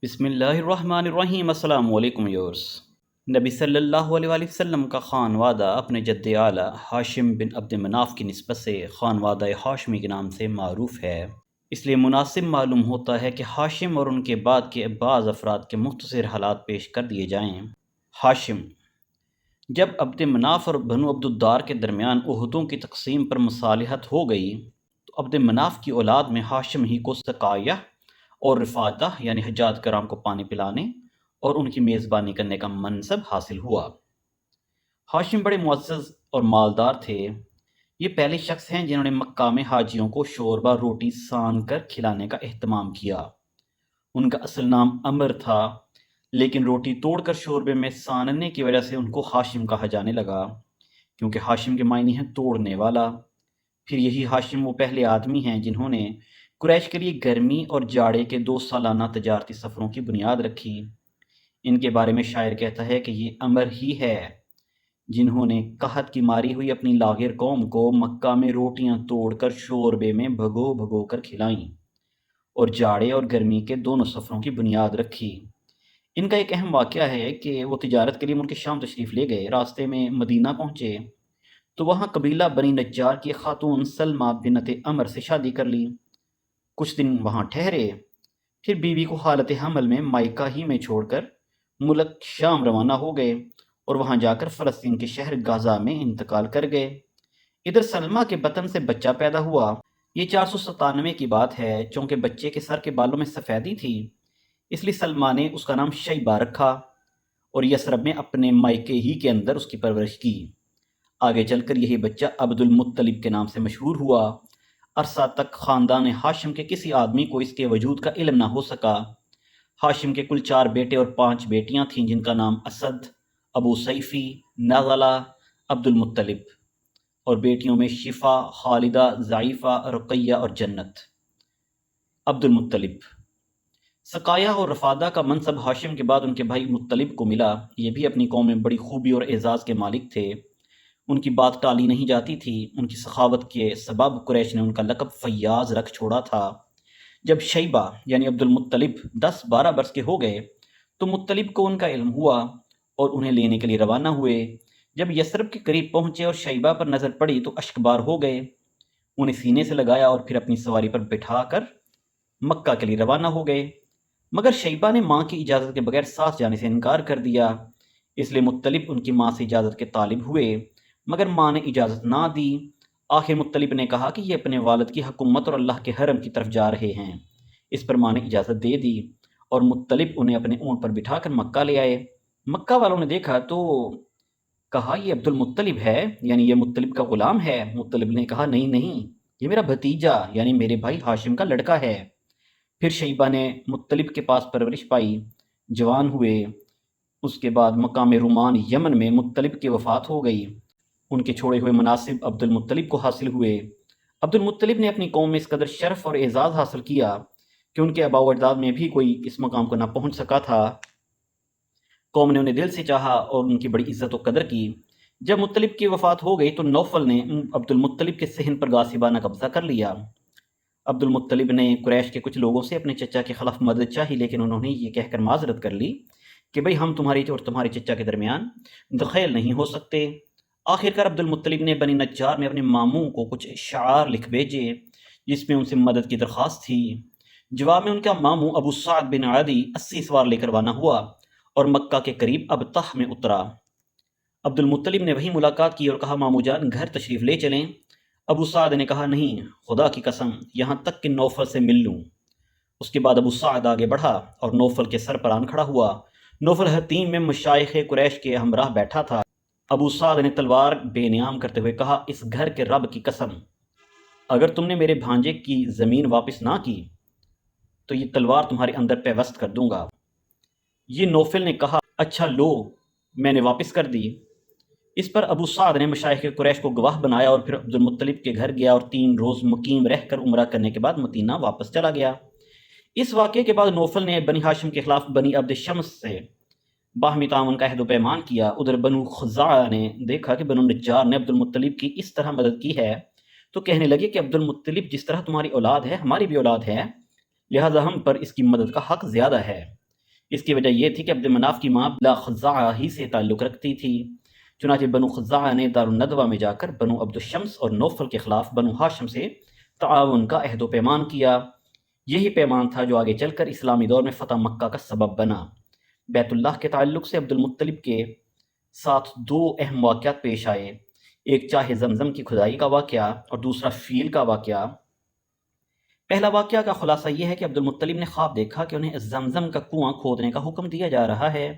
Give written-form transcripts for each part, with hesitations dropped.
بسم اللہ الرحمن الرحیم۔ السلام علیکم ویورس۔ نبی صلی اللہ علیہ وآلہ وسلم کا خانوادہ اپنے جد اعلیٰ ہاشم بن عبد مناف کی نسبت سے خانوادہ ہاشمی کے نام سے معروف ہے، اس لیے مناسب معلوم ہوتا ہے کہ ہاشم اور ان کے بعد کے بعض افراد کے مختصر حالات پیش کر دیے جائیں۔ ہاشم: جب عبد مناف اور بنو عبد الدار کے درمیان عہدوں کی تقسیم پر مصالحت ہو گئی تو عبد مناف کی اولاد میں ہاشم ہی کو سقایہ اور رفادہ یعنی حجاج کرام کو پانی پلانے اور ان کی میزبانی کرنے کا منصب حاصل ہوا۔ ہاشم بڑے معزز اور مالدار تھے۔ یہ پہلے شخص ہیں جنہوں نے مکہ میں حاجیوں کو شوربہ روٹی سان کر کھلانے کا اہتمام کیا۔ ان کا اصل نام عمر تھا، لیکن روٹی توڑ کر شوربے میں ساننے کی وجہ سے ان کو ہاشم کہا جانے لگا، کیونکہ ہاشم کے معنی ہیں توڑنے والا۔ پھر یہی ہاشم وہ پہلے آدمی ہیں جنہوں نے قریش کے لیے گرمی اور جاڑے کے 2 سالانہ تجارتی سفروں کی بنیاد رکھی۔ ان کے بارے میں شاعر کہتا ہے کہ یہ عمر ہی ہے جنہوں نے قحط کی ماری ہوئی اپنی لاغر قوم کو مکہ میں روٹیاں توڑ کر شوربے میں بھگو بھگو کر کھلائیں اور جاڑے اور گرمی کے دونوں سفروں کی بنیاد رکھی۔ ان کا ایک اہم واقعہ ہے کہ وہ تجارت کے لیے ملک شام تشریف لے گئے۔ راستے میں مدینہ پہنچے تو وہاں قبیلہ بنی نجار کی خاتون سلمہ بنت عمر سے شادی کر لی۔ کچھ دن وہاں ٹھہرے، پھر بیوی کو حالت حمل میں مائکہ ہی میں چھوڑ کر ملک شام روانہ ہو گئے اور وہاں جا کر فلسطین کے شہر غازہ میں انتقال کر گئے۔ ادھر سلمہ کے بطن سے بچہ پیدا ہوا۔ یہ 497 کی بات ہے۔ چونکہ بچے کے سر کے بالوں میں سفیدی تھی، اس لیے سلمہ نے اس کا نام شیبہ رکھا اور یثرب میں اپنے مائکے ہی کے اندر اس کی پرورش کی۔ آگے چل کر یہی بچہ عبد المطلب کے نام سے مشہور ہوا۔ عرصہ تک خاندان ہاشم کے کسی آدمی کو اس کے وجود کا علم نہ ہو سکا۔ ہاشم کے کل 4 بیٹے اور 5 بیٹیاں تھیں، جن کا نام اسد، ابو سیفی، نغلہ، عبد المطلب، اور بیٹیوں میں شفا، خالدہ، ضعیفہ، رقیہ اور جنت۔ عبد المطلب: سقایہ اور رفادہ کا منصب ہاشم کے بعد ان کے بھائی مطلب کو ملا۔ یہ بھی اپنی قوم میں بڑی خوبی اور اعزاز کے مالک تھے۔ ان کی بات ٹالی نہیں جاتی تھی۔ ان کی سخاوت کے سبب قریش نے ان کا لقب فیاض رکھ چھوڑا تھا۔ جب شیبہ یعنی عبد المطلب 10-12 برس کے ہو گئے تو مطلب کو ان کا علم ہوا اور انہیں لینے کے لیے روانہ ہوئے۔ جب یثرب کے قریب پہنچے اور شیبہ پر نظر پڑی تو اشکبار ہو گئے۔ انہیں سینے سے لگایا اور پھر اپنی سواری پر بٹھا کر مکہ کے لیے روانہ ہو گئے، مگر شیبہ نے ماں کی اجازت کے بغیر ساتھ جانے سے انکار کر دیا۔ اس لیے مطلب ان کی ماں سے اجازت کے طالب ہوئے، مگر ماں نے اجازت نہ دی۔ آخر مطلب نے کہا کہ یہ اپنے والد کی حکومت اور اللہ کے حرم کی طرف جا رہے ہیں۔ اس پر ماں نے اجازت دے دی اور مطلب انہیں اپنے اونٹ پر بٹھا کر مکہ لے آئے۔ مکہ والوں نے دیکھا تو کہا یہ عبد المطلب ہے، یعنی یہ مطلب کا غلام ہے۔ مطلب نے کہا نہیں نہیں، یہ میرا بھتیجا یعنی میرے بھائی ہاشم کا لڑکا ہے۔ پھر شیبہ نے مطلب کے پاس پرورش پائی، جوان ہوئے۔ اس کے بعد مقام رومان یمن میں مطلب کی وفات ہو گئی۔ ان کے چھوڑے ہوئے مناصب عبد المطلب کو حاصل ہوئے۔ عبد المطلب نے اپنی قوم میں اس قدر شرف اور اعزاز حاصل کیا کہ ان کے آباء و اجداد میں بھی کوئی اس مقام کو نہ پہنچ سکا تھا۔ قوم نے انہیں دل سے چاہا اور ان کی بڑی عزت و قدر کی۔ جب مطلب کی وفات ہو گئی تو نوفل نے عبد المطلب کے صحن پر غاصبانہ قبضہ کر لیا۔ عبد المطلب نے قریش کے کچھ لوگوں سے اپنے چچا کے خلاف مدد چاہی، لیکن انہوں نے یہ کہہ کر معذرت کر لی کہ بھئی ہم تمہاری اور تمہارے چچا کے درمیان دخیل نہیں ہو سکتے۔ آخر کار عبد المطلب نے بنی نجار میں اپنے ماموں کو کچھ اشعار لکھ بھیجے جس میں ان سے مدد کی درخواست تھی۔ جواب میں ان کا ماموں ابو سعد بن عدی 80 سوار لے کر روانہ ہوا اور مکہ کے قریب ابطح میں اترا۔ عبد المطلب نے وہیں ملاقات کی اور کہا ماموں جان گھر تشریف لے چلیں۔ ابو سعد نے کہا نہیں، خدا کی قسم، یہاں تک کہ نوفل سے مل لوں۔ اس کے بعد ابو سعد آگے بڑھا اور نوفل کے سر پر آن کھڑا ہوا۔ نوفل حتیم میں مشائخ قریش کے ہمراہ بیٹھا تھا۔ ابو سعد نے تلوار بے نیام کرتے ہوئے کہا اس گھر کے رب کی قسم، اگر تم نے میرے بھانجے کی زمین واپس نہ کی تو یہ تلوار تمہارے اندر پیوست کر دوں گا۔ یہ نوفل نے کہا اچھا لو، میں نے واپس کر دی۔ اس پر ابو سعد نے مشائخ قریش کو گواہ بنایا اور پھر عبد المطلب کے گھر گیا اور 3 روز مقیم رہ کر عمرہ کرنے کے بعد مدینہ واپس چلا گیا۔ اس واقعے کے بعد نوفل نے بنی ہاشم کے خلاف بنی عبد شمس سے باہمی تعاون کا عہد و پیمان کیا۔ ادھر بنو خزاعہ نے دیکھا کہ بنو نجار نے عبد المطلب کی اس طرح مدد کی ہے تو کہنے لگے کہ عبد المطلب جس طرح تمہاری اولاد ہے ہماری بھی اولاد ہے، لہذا ہم پر اس کی مدد کا حق زیادہ ہے۔ اس کی وجہ یہ تھی کہ عبد مناف کی ماں بلا خزاعہ ہی سے تعلق رکھتی تھی۔ چنانچہ بنو خزاعہ نے دارالندوہ میں جا کر بنو عبد الشمس اور نوفل کے خلاف بنو ہاشم سے تعاون کا عہد و پیمان کیا۔ یہی پیمان تھا جو آگے چل کر اسلامی دور میں فتح مکہ کا سبب بنا۔ بیت اللہ کے تعلق سے عبد المطلب کے ساتھ دو اہم واقعات پیش آئے، ایک چاہ زمزم کی کھدائی کا واقعہ اور دوسرا فیل کا واقعہ۔ پہلا واقعہ کا خلاصہ یہ ہے کہ عبد المطلب نے خواب دیکھا کہ انہیں زمزم کا کنواں کھودنے کا حکم دیا جا رہا ہے،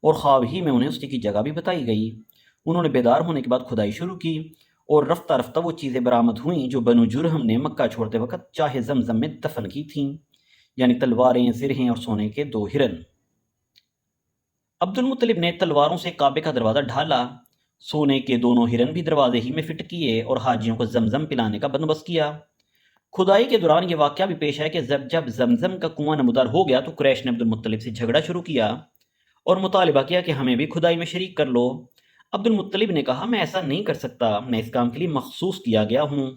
اور خواب ہی میں انہیں اس کی جگہ بھی بتائی گئی۔ انہوں نے بیدار ہونے کے بعد کھدائی شروع کی، اور رفتہ رفتہ وہ چیزیں برآمد ہوئیں جو بنو جرہم نے مکہ چھوڑتے وقت چاہ زمزم میں دفن کی تھیں، یعنی تلواریں، زرہیں اور سونے کے 2 ہرن۔ عبد المطلب نے تلواروں سے کعبے کا دروازہ ڈھالا، سونے کے دونوں ہرن بھی دروازے ہی میں فٹ کیے اور حاجیوں کو زمزم پلانے کا بندوبست کیا۔ کھدائی کے دوران یہ واقعہ بھی پیش ہے کہ جب زمزم کا کنواں نمودار ہو گیا تو قریش نے عبد المطلب سے جھگڑا شروع کیا اور مطالبہ کیا کہ ہمیں بھی کھدائی میں شریک کر لو۔ عبد المطلب نے کہا میں ایسا نہیں کر سکتا، میں اس کام کے لیے مخصوص کیا گیا ہوں۔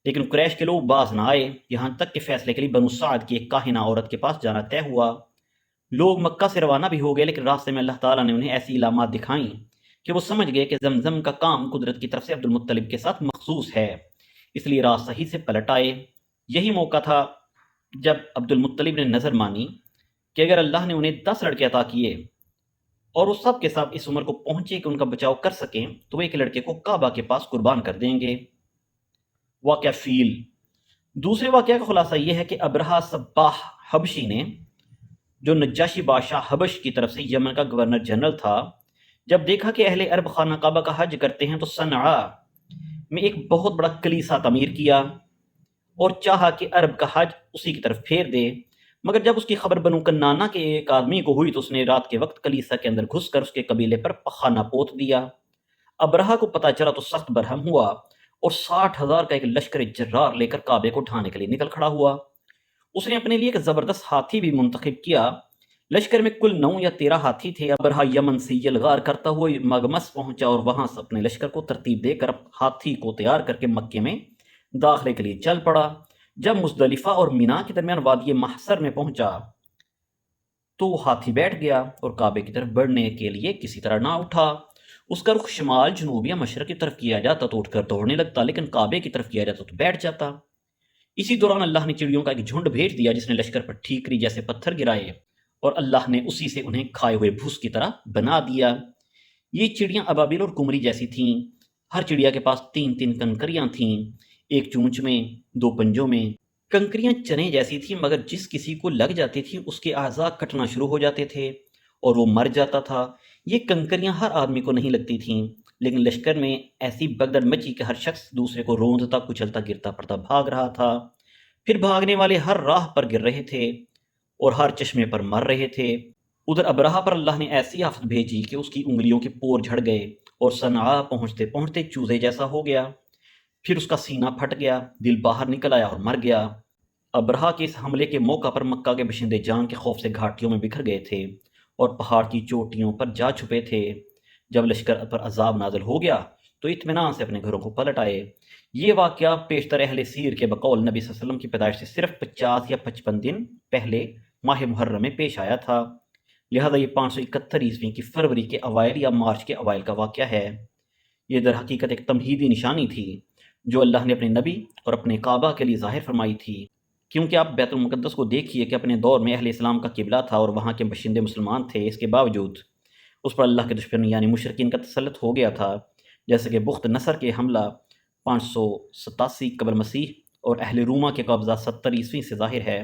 لیکن قریش کے لوگ باز نہ آئے، یہاں تک کہ فیصلے کے لیے بنو سعد کی ایک کاہنہ عورت کے پاس جانا طے ہوا۔ لوگ مکہ سے روانہ بھی ہو گئے، لیکن راستے میں اللہ تعالیٰ نے انہیں ایسی علامات دکھائیں کہ وہ سمجھ گئے کہ زمزم کا کام قدرت کی طرف سے عبد المطلب کے ساتھ مخصوص ہے، اس لیے راہ صحیح سے پلٹ آئے۔ یہی موقع تھا جب عبد المطلب نے نظر مانی کہ اگر اللہ نے انہیں 10 لڑکے عطا کیے اور وہ سب کے ساتھ اس عمر کو پہنچے کہ ان کا بچاؤ کر سکیں تو وہ ایک لڑکے کو کعبہ کے پاس قربان کر دیں گے۔ واقعہ فیل۔ دوسرے واقعہ کا خلاصہ یہ ہے کہ ابرہہ صباح حبشی نے، جو نجاشی بادشاہ حبش کی طرف سے یمن کا گورنر جنرل تھا، جب دیکھا کہ اہل عرب خانہ کعبہ کا حج کرتے ہیں تو صنعاء میں ایک بہت بڑا کلیسا تعمیر کیا اور چاہا کہ عرب کا حج اسی کی طرف پھیر دے۔ مگر جب اس کی خبر بنو کنانہ کے ایک آدمی کو ہوئی تو اس نے رات کے وقت کلیسا کے اندر گھس کر اس کے قبیلے پر پخانہ پوت دیا۔ ابرہہ کو پتہ چلا تو سخت برہم ہوا اور 60,000 کا ایک لشکر جرار لے کر کعبے کو ڈھانے کے لیے نکل کھڑا ہوا۔ اس نے اپنے لیے ایک زبردست ہاتھی بھی منتخب کیا۔ لشکر میں کل 9 یا 13 ہاتھی تھے۔ ابرہہ یمن سے یلغار کرتا ہوا مگمس پہنچا اور وہاں سے اپنے لشکر کو ترتیب دے کر ہاتھی کو تیار کر کے مکے میں داخلے کے لیے چل پڑا۔ جب مزدلفہ اور مینا کے درمیان وادی محصر میں پہنچا تو وہ ہاتھی بیٹھ گیا اور کعبے کی طرف بڑھنے کے لیے کسی طرح نہ اٹھا۔ اس کا رخ شمال، جنوب یا مشرق کی طرف کیا جاتا تو اٹھ کر دوڑنے لگتا، لیکن کعبے کی طرف کیا جاتا تو بیٹھ جاتا۔ اسی دوران اللہ نے چڑیوں کا ایک جھنڈ بھیج دیا جس نے لشکر پر ٹھیکری جیسے پتھر گرائے اور اللہ نے اسی سے انہیں کھائے ہوئے بھوس کی طرح بنا دیا۔ یہ چڑیاں ابابیل اور کمری جیسی تھیں۔ ہر چڑیا کے پاس 3 کنکریاں تھیں، ایک چونچ میں، 2 پنجوں میں۔ کنکریاں چنے جیسی تھیں، مگر جس کسی کو لگ جاتی تھی اس کے اعضاء کٹنا شروع ہو جاتے تھے اور وہ مر جاتا تھا۔ یہ کنکریاں ہر آدمی کو نہیں لگتی تھیں، لیکن لشکر میں ایسی بگدڑ مچی کہ ہر شخص دوسرے کو روندتا کچلتا گرتا پڑتا بھاگ رہا تھا۔ پھر بھاگنے والے ہر راہ پر گر رہے تھے اور ہر چشمے پر مر رہے تھے۔ ادھر ابرہہ پر اللہ نے ایسی آفت بھیجی کہ اس کی انگلیوں کے پور جھڑ گئے اور صنعاء پہنچتے پہنچتے چوزے جیسا ہو گیا۔ پھر اس کا سینہ پھٹ گیا، دل باہر نکل آیا اور مر گیا۔ ابرہہ کے اس حملے کے موقع پر مکہ کے باشندے جان کے خوف سے گھاٹیوں میں بکھر گئے تھے اور پہاڑ کی چوٹیوں پر جا چھپے تھے۔ جب لشکر پر عذاب نازل ہو گیا تو اطمینان سے اپنے گھروں کو پلٹ آئے۔ یہ واقعہ پیشتر اہل سیر کے بقول نبی صلی اللہ علیہ وسلم کی پیدائش سے صرف 50 یا 55 دن پہلے ماہ محرم میں پیش آیا تھا، لہذا یہ 571 عیسوی کی فروری کے اوائل یا مارچ کے اوائل کا واقعہ ہے۔ یہ در حقیقت ایک تمہیدی نشانی تھی جو اللہ نے اپنے نبی اور اپنے کعبہ کے لیے ظاہر فرمائی تھی، کیونکہ آپ بیت المقدس کو دیکھیے کہ اپنے دور میں اہل اسلام کا قبلہ تھا اور وہاں کے باشندے مسلمان تھے، اس کے باوجود اس پر اللہ کے دشمن یعنی مشرکین کا تسلط ہو گیا تھا، جیسے کہ بخت نصر کے حملہ 587 قبل مسیح اور اہل روما کے قبضہ 70 عیسوی سے ظاہر ہے،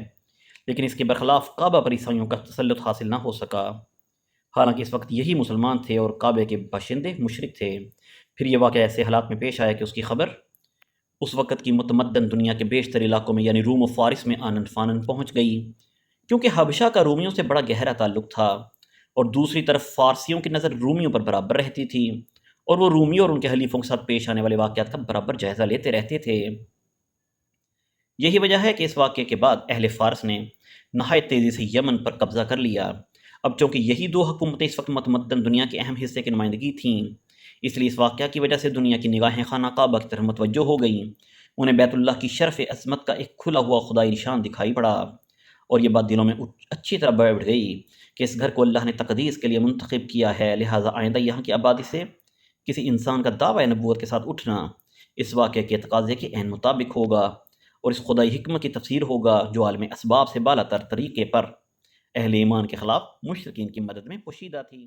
لیکن اس کے برخلاف کعبہ پر عیسائیوں کا تسلط حاصل نہ ہو سکا، حالانکہ اس وقت یہی مسلمان تھے اور کعبے کے باشندے مشرک تھے۔ پھر یہ واقعہ ایسے حالات میں پیش آیا کہ اس کی خبر اس وقت کی متمدن دنیا کے بیشتر علاقوں میں یعنی روم و فارس میں آنن فانن پہنچ گئی، کیونکہ حبشہ کا رومیوں سے بڑا گہرا تعلق تھا اور دوسری طرف فارسیوں کی نظر رومیوں پر برابر رہتی تھی اور وہ رومیوں اور ان کے حلیفوں کے ساتھ پیش آنے والے واقعات کا برابر جائزہ لیتے رہتے تھے۔ یہی وجہ ہے کہ اس واقعے کے بعد اہل فارس نے نہایت تیزی سے یمن پر قبضہ کر لیا۔ اب چونکہ یہی 2 حکومتیں اس وقت متمدن دنیا کے اہم حصے کی نمائندگی تھیں، اس لیے اس واقعہ کی وجہ سے دنیا کی نگاہیں خانہ کعبہ کی طرف متوجہ ہو گئیں۔ انہیں بیت اللہ کی شرف عظمت کا ایک کھلا ہوا خدائی نشان دکھائی پڑا۔ اور یہ بات دلوں میں اچھی طرح بیٹھ گئی کہ اس گھر کو اللہ نے تقدیس کے لیے منتخب کیا ہے، لہٰذا آئندہ یہاں کی آبادی سے کسی انسان کا دعوی نبوت کے ساتھ اٹھنا اس واقعے کے تقاضے کے عین مطابق ہوگا، اور اس خدائی حکمت کی تفسیر ہوگا جو عالم اسباب سے بالا تر طریقے پر اہل ایمان کے خلاف مشرکین کی مدد میں پوشیدہ تھی۔